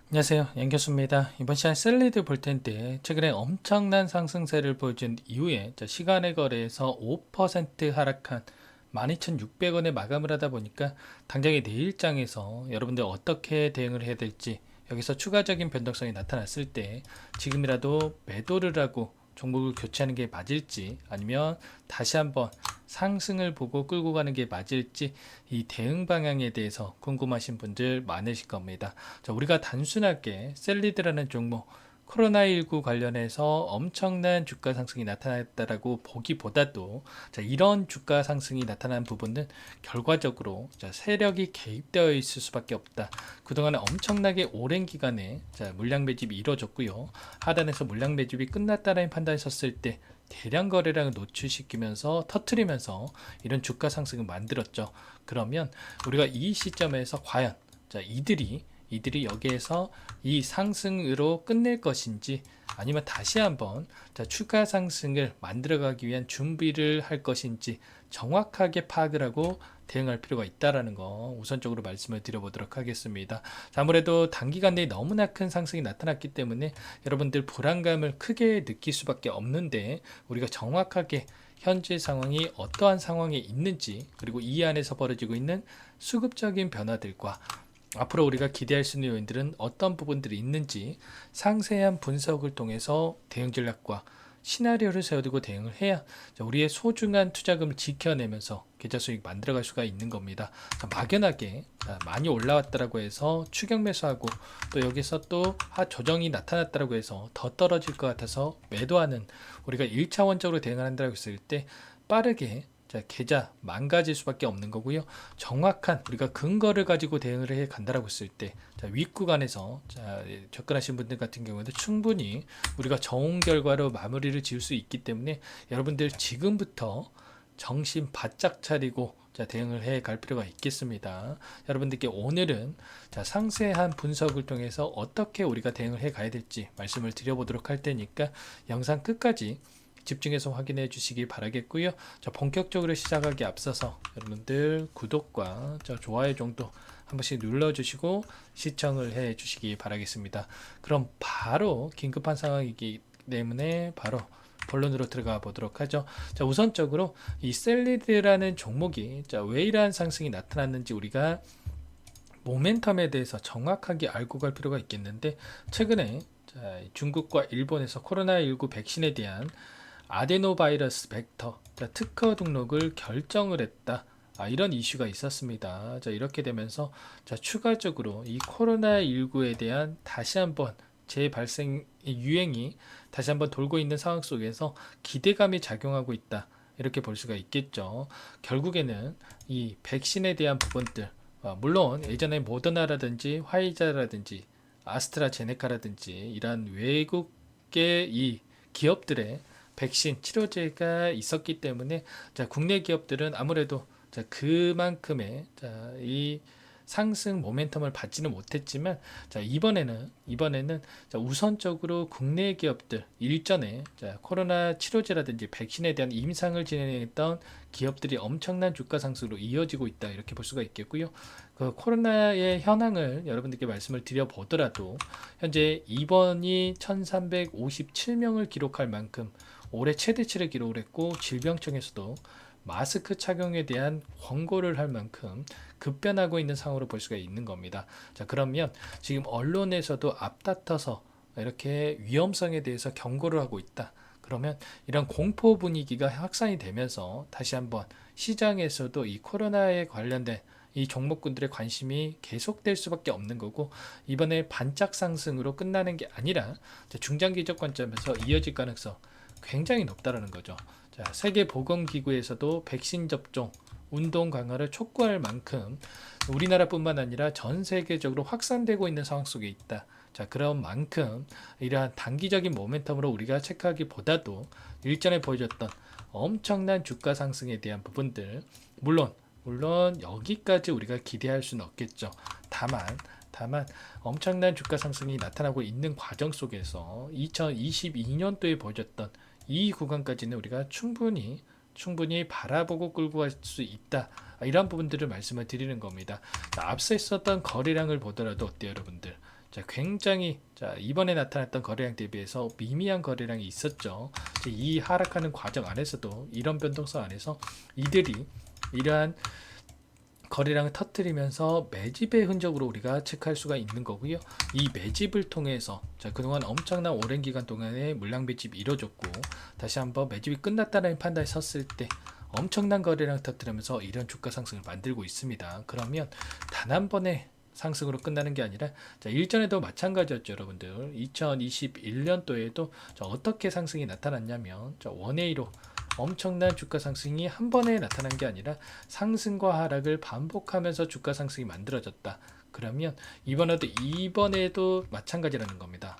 안녕하세요. 양교수입니다. 이번 시간 셀리드 볼 텐데 최근에 엄청난 상승세를 보여준 이후에 시간의 거래에서 5% 하락한 12,600원에 마감을 하다 보니까 당장의 내일장에서 여러분들 어떻게 대응을 해야 될지, 여기서 추가적인 변동성이 나타났을 때 지금이라도 매도를 하고 종목을 교체하는 게 맞을지, 아니면 다시 한번 상승을 보고 끌고 가는 게 맞을지, 이 대응 방향에 대해서 궁금하신 분들 많으실 겁니다. 자, 우리가 단순하게 셀리드라는 종목, 코로나19 관련해서 엄청난 주가 상승이 나타났다라고 보기보다도, 자, 이런 주가 상승이 나타난 부분은 결과적으로 세력이 개입되어 있을 수밖에 없다. 그동안에 엄청나게 오랜 기간에 물량 매집이 이루어졌고요. 하단에서 물량 매집이 끝났다는 판단을 섰을 때 대량 거래량을 노출시키면서 터트리면서 이런 주가 상승을 만들었죠. 그러면 우리가 이 시점에서 과연 이들이 여기에서 이 상승으로 끝낼 것인지, 아니면 다시 한번 추가 상승을 만들어가기 위한 준비를 할 것인지 정확하게 파악을 하고 대응할 필요가 있다라는 거 우선적으로 말씀을 드려보도록 하겠습니다. 아무래도 단기간 내에 너무나 큰 상승이 나타났기 때문에 여러분들 불안감을 크게 느낄 수밖에 없는데, 우리가 정확하게 현재 상황이 어떠한 상황에 있는지, 그리고 이 안에서 벌어지고 있는 수급적인 변화들과 앞으로 우리가 기대할 수 있는 요인들은 어떤 부분들이 있는지 상세한 분석을 통해서 대응 전략과 시나리오를 세워두고 대응을 해야 우리의 소중한 투자금을 지켜내면서 계좌 수익 만들어갈 수가 있는 겁니다. 막연하게 많이 올라왔다라고 해서 추격 매수하고, 또 여기서 또 조정이 나타났다라고 해서 더 떨어질 것 같아서 매도하는, 우리가 1차원적으로 대응을 한다고 했을 때 빠르게 계좌 망가질 수밖에 없는 거고요. 정확한 우리가 근거를 가지고 대응을 해 간다라고 했을 때 윗구간에서 접근하신 분들 같은 경우에도 충분히 우리가 좋은 결과로 마무리를 지을 수 있기 때문에, 여러분들 지금부터 정신 바짝 차리고 대응을 해 갈 필요가 있겠습니다. 여러분들께 오늘은 상세한 분석을 통해서 어떻게 우리가 대응을 해 가야 될지 말씀을 드려보도록 할 테니까 영상 끝까지 집중해서 확인해 주시기 바라겠고요. 본격적으로 시작하기 앞서서 여러분들 구독과 좋아요 정도 한 번씩 눌러주시고 시청을 해 주시기 바라겠습니다. 그럼 바로 긴급한 상황이기 때문에 바로 본론으로 들어가 보도록 하죠. 우선적으로 이 셀리드라는 종목이 왜 이러한 상승이 나타났는지 우리가 모멘텀에 대해서 정확하게 알고 갈 필요가 있겠는데, 최근에 중국과 일본에서 코로나19 백신에 대한 아데노바이러스 벡터 특허 등록을 결정을 했다. 이런 이슈가 있었습니다. 이렇게 되면서 추가적으로 이 코로나19에 대한 다시 한번 재발생 유행이 다시 한번 돌고 있는 상황 속에서 기대감이 작용하고 있다. 이렇게 볼 수가 있겠죠. 결국에는 이 백신에 대한 부분들, 물론 예전에 모더나라든지 화이자라든지 아스트라제네카라든지 이러한 외국의 이 기업들의 백신 치료제가 있었기 때문에 국내 기업들은 아무래도 그만큼의 이 상승 모멘텀을 받지는 못했지만, 이번에는 우선적으로 국내 기업들, 일전에 코로나 치료제라든지 백신에 대한 임상을 진행했던 기업들이 엄청난 주가 상승으로 이어지고 있다, 이렇게 볼 수가 있겠고요. 그 코로나의 현황을 여러분들께 말씀을 드려보더라도 현재 입원이 1357명을 기록할 만큼 올해 최대치를 기록을 했고, 질병청에서도 마스크 착용에 대한 권고를 할 만큼 급변하고 있는 상황으로 볼 수가 있는 겁니다. 그러면 지금 언론에서도 앞다퉈서 이렇게 위험성에 대해서 경고를 하고 있다. 그러면 이런 공포 분위기가 확산이 되면서 다시 한번 시장에서도 이 코로나에 관련된 이 종목군들의 관심이 계속될 수밖에 없는 거고, 이번에 반짝 상승으로 끝나는 게 아니라 중장기적 관점에서 이어질 가능성 굉장히 높다라는 거죠. 세계보건기구에서도 백신 접종, 운동 강화를 촉구할 만큼 우리나라뿐만 아니라 전 세계적으로 확산되고 있는 상황 속에 있다. 그런 만큼 이러한 단기적인 모멘텀으로 우리가 체크하기보다도 일전에 보여줬던 엄청난 주가 상승에 대한 부분들, 물론 여기까지 우리가 기대할 수는 없겠죠. 다만 엄청난 주가 상승이 나타나고 있는 과정 속에서 2022년도에 보여줬던 이 구간까지는 우리가 충분히 바라보고 끌고 갈 수 있다. 이런 부분들을 말씀을 드리는 겁니다. 앞서 있었던 거래량을 보더라도 어때요, 여러분들? 굉장히 이번에 나타났던 거래량 대비해서 미미한 거래량이 있었죠. 이 하락하는 과정 안에서도 이런 변동성 안에서 이들이 이러한 거래량을 터뜨리면서 매집의 흔적으로 우리가 체크할 수가 있는 거고요. 이 매집을 통해서 그동안 엄청난 오랜 기간 동안에 물량 매집이 이루어졌고 다시 한번 매집이 끝났다는 판단이 섰을 때 엄청난 거래량 터뜨리면서 이런 주가 상승을 만들고 있습니다. 그러면 단 한 번에 상승으로 끝나는 게 아니라 일전에도 마찬가지였죠. 여러분들 2021년도에도 어떻게 상승이 나타났냐면 원웨이로 엄청난 주가 상승이 한 번에 나타난 게 아니라 상승과 하락을 반복하면서 주가 상승이 만들어졌다. 그러면 이번에도 마찬가지라는 겁니다.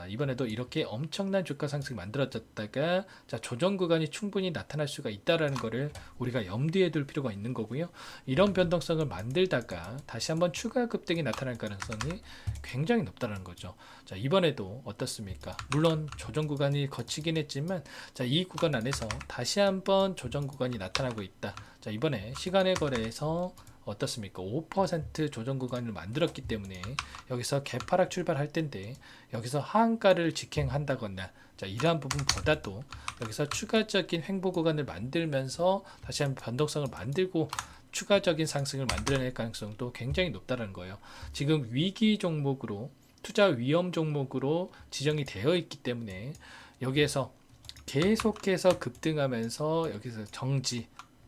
이번에도 이렇게 엄청난 주가 상승이 만들어졌다가 조정 구간이 충분히 나타날 수가 있다라는 것을 우리가 염두에 둘 필요가 있는 거고요. 이런 변동성을 만들다가 다시 한번 추가 급등이 나타날 가능성이 굉장히 높다는 거죠. 이번에도 어떻습니까? 물론 조정 구간이 거치긴 했지만 이 구간 안에서 다시 한번 조정 구간이 나타나고 있다. 이번에 시간의 거래에서 어떻습니까? 5% 조정 구간을 만들었기 때문에 여기서 개파락 출발할 텐데 여기서 하한가를 직행한다거나 이러한 부분보다도 여기서 추가적인 횡보 구간을 만들면서 다시 한번 변동성을 만들고 추가적인 상승을 만들어낼 가능성도 굉장히 높다는 거예요. 지금 위기 종목으로 투자 위험 종목으로 지정이 되어 있기 때문에 여기에서 계속해서 급등하면서 여기서 정지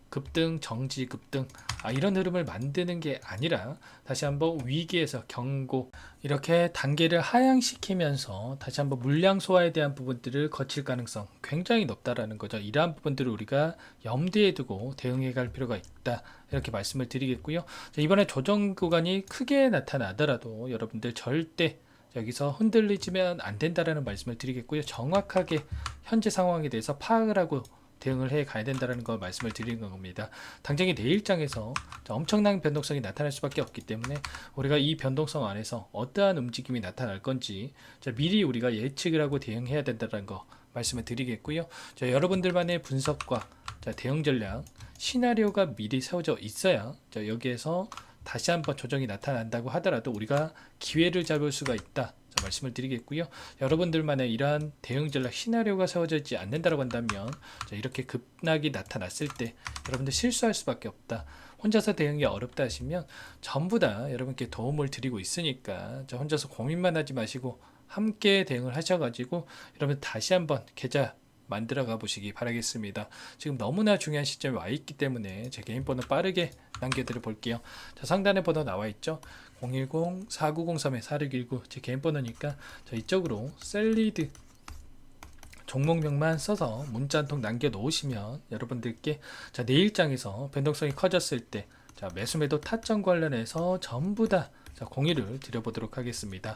급등, 정지, 급등 이런 흐름을 만드는 게 아니라 다시 한번 위기에서 경고 이렇게 단계를 하향시키면서 다시 한번 물량 소화에 대한 부분들을 거칠 가능성 굉장히 높다라는 거죠. 이러한 부분들을 우리가 염두에 두고 대응해 갈 필요가 있다. 이렇게 말씀을 드리겠고요. 이번에 조정 구간이 크게 나타나더라도 여러분들 절대 여기서 흔들리지면 안 된다라는 말씀을 드리겠고요. 정확하게 현재 상황에 대해서 파악을 하고 대응을 해 가야 된다는 걸 말씀을 드리는 겁니다. 당장의 내일장에서 엄청난 변동성이 나타날 수밖에 없기 때문에 우리가 이 변동성 안에서 어떠한 움직임이 나타날 건지 미리 우리가 예측을 하고 대응해야 된다는 거 말씀을 드리겠고요. 여러분들만의 분석과 대응 전략 시나리오가 미리 세워져 있어야 여기에서 다시 한번 조정이 나타난다고 하더라도 우리가 기회를 잡을 수가 있다. 말씀을 드리겠고요. 여러분들만의 이러한 대응 전략 시나리오가 세워져 있지 않는다고 한다면 이렇게 급락이 나타났을 때 여러분들 실수할 수밖에 없다. 혼자서 대응이 어렵다 하시면 전부 다 여러분께 도움을 드리고 있으니까 혼자서 고민만 하지 마시고 함께 대응을 하셔가지고 여러분 다시 한번 계좌 만들어 가 보시기 바라겠습니다. 지금 너무나 중요한 시점에 와 있기 때문에 제 개인 번호 빠르게 남겨드려 볼게요. 상단에 번호 나와 있죠. 010-4903-4619 제 개인 번호니까 이쪽으로 셀리드 종목명만 써서 문자 한 통 남겨 놓으시면 여러분들께 내일장에서 변동성이 커졌을 때 매수 매도 타점 관련해서 전부 다 공유를 드려보도록 하겠습니다.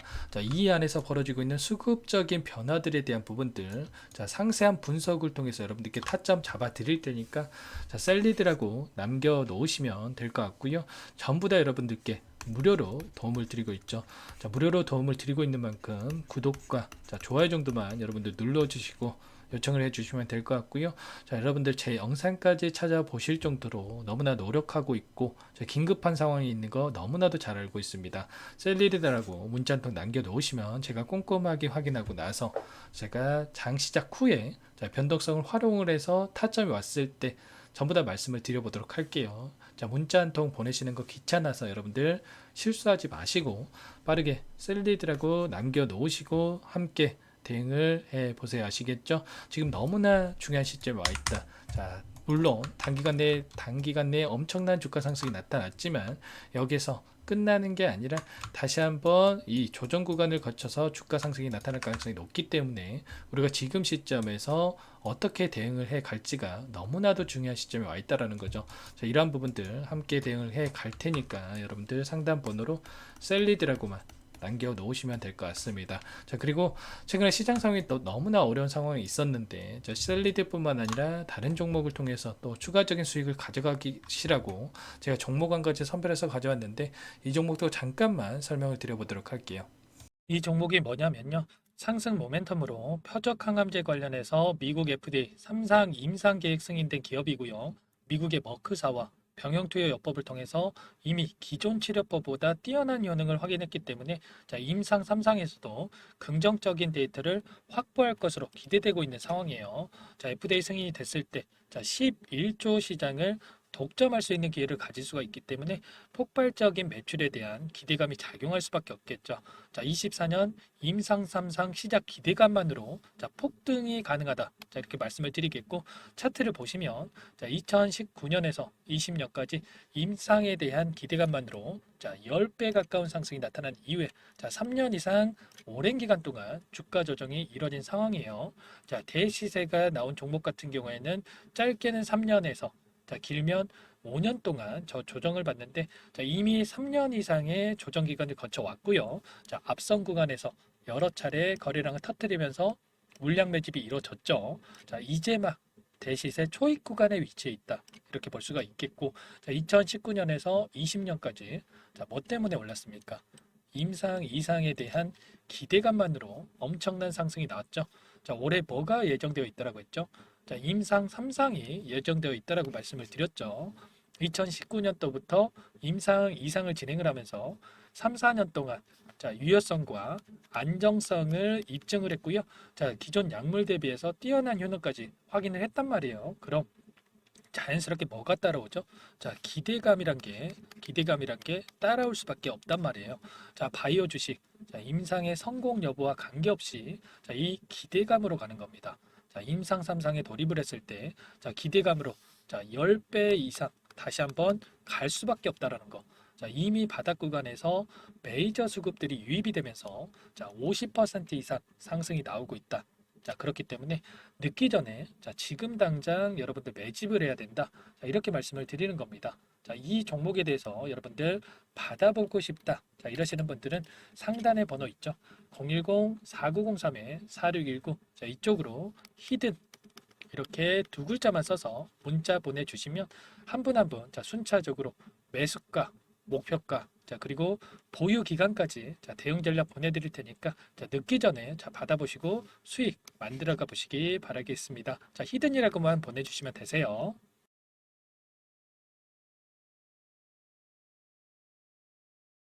이 안에서 벌어지고 있는 수급적인 변화들에 대한 부분들 상세한 분석을 통해서 여러분들께 타점 잡아 드릴 테니까 셀리드라고 남겨 놓으시면 될 것 같고요. 전부 다 여러분들께 무료로 도움을 드리고 있죠. 무료로 도움을 드리고 있는 만큼 구독과 좋아요 정도만 여러분들 눌러주시고 요청을 해주시면 될 것 같고요. 여러분들 제 영상까지 찾아보실 정도로 너무나 노력하고 있고 긴급한 상황이 있는 거 너무나도 잘 알고 있습니다. 셀리드라고 문자 한 통 남겨놓으시면 제가 꼼꼼하게 확인하고 나서 제가 장 시작 후에 변동성을 활용을 해서 타점이 왔을 때 전부 다 말씀을 드려보도록 할게요. 문자 한 통 보내시는 거 귀찮아서 여러분들 실수하지 마시고 빠르게 셀리드라고 남겨놓으시고 함께 대응을 해 보세요. 아시겠죠? 지금 너무나 중요한 시점에 와 있다. 물론 단기간 내에 엄청난 주가 상승이 나타났지만 여기서 끝나는 게 아니라 다시 한번 이 조정 구간을 거쳐서 주가 상승이 나타날 가능성이 높기 때문에 우리가 지금 시점에서 어떻게 대응을 해 갈지가 너무나도 중요한 시점에 와 있다라는 거죠. 이러한 부분들 함께 대응을 해 갈 테니까 여러분들 상담 번호로 셀리드라고만 남겨 놓으시면 될 것 같습니다. 그리고 최근에 시장 상황이 또 너무나 어려운 상황이 있었는데 셀리드뿐만 아니라 다른 종목을 통해서 또 추가적인 수익을 가져가시라고 제가 종목 한 가지 선별해서 가져왔는데 이 종목도 잠깐만 설명을 드려보도록 할게요. 이 종목이 뭐냐면요. 상승 모멘텀으로 표적 항암제 관련해서 미국 FDA 3상 임상 계획 승인된 기업이고요. 미국의 머크사와 병용투여요법을 통해서 이미 기존 치료법보다 뛰어난 효능을 확인했기 때문에 자, 임상 3상에서도 긍정적인 데이터를 확보할 것으로 기대되고 있는 상황이에요. 자, FDA 승인이 됐을 때 자, 11조 시장을 독점할 수 있는 기회를 가질 수가 있기 때문에 폭발적인 매출에 대한 기대감이 작용할 수밖에 없겠죠. 자, 24년 임상 3상 시작 기대감만으로 자, 폭등이 가능하다. 자, 이렇게 말씀을 드리겠고 차트를 보시면 자, 2019년에서 20년까지 임상에 대한 기대감만으로 자, 10배 가까운 상승이 나타난 이후에 자, 3년 이상 오랜 기간 동안 주가 조정이 이뤄진 상황이에요. 자, 대시세가 나온 종목 같은 경우에는 짧게는 3년에서 자, 길면 5년 동안 저 조정을 받는데 자, 이미 3년 이상의 조정 기간을 거쳐 왔고요. 자, 앞선 구간에서 여러 차례 거래량을 터뜨리면서 물량 매집이 이루어졌죠. 자, 이제 막 대시세 초입 구간에 위치해 있다. 이렇게 볼 수가 있겠고, 자, 2019년에서 20년까지 자, 뭐 때문에 올랐습니까? 임상 이상에 대한 기대감만으로 엄청난 상승이 나왔죠. 자, 올해 뭐가 예정되어 있다라고 했죠? 자, 임상 3상이 예정되어 있다라고 말씀을 드렸죠. 2019년도부터 임상 이상을 진행을 하면서 3, 4년 동안 자, 유효성과 안정성을 입증을 했고요. 자, 기존 약물 대비해서 뛰어난 효능까지 확인을 했단 말이에요. 그럼 자연스럽게 뭐가 따라오죠? 자, 기대감이란 게 따라올 수밖에 없단 말이에요. 자, 바이오 주식, 자, 임상의 성공 여부와 관계없이 자, 이 기대감으로 가는 겁니다. 자, 임상 3상에 돌입을 했을 때, 자, 기대감으로 자, 10배 이상 다시 한번 갈 수밖에 없다라는 거. 자, 이미 바닥 구간에서 메이저 수급들이 유입이 되면서 자, 50% 이상 상승이 나오고 있다. 자, 그렇기 때문에 늦기 전에 자, 지금 당장 여러분들 매집을 해야 된다. 자, 이렇게 말씀을 드리는 겁니다. 자, 이 종목에 대해서 여러분들 받아보고 싶다. 자, 이러시는 분들은 상단에 번호 있죠. 010-4903-4619. 자, 이쪽으로 히든 이렇게 두 글자만 써서 문자 보내주시면 한 분 한 분 자, 순차적으로 매수가, 목표가, 자, 그리고 보유 기간까지 자, 대응 전략 보내드릴 테니까 자, 늦기 전에 자, 받아보시고 수익 만들어가 보시기 바라겠습니다. 자, 히든이라고만 보내주시면 되세요.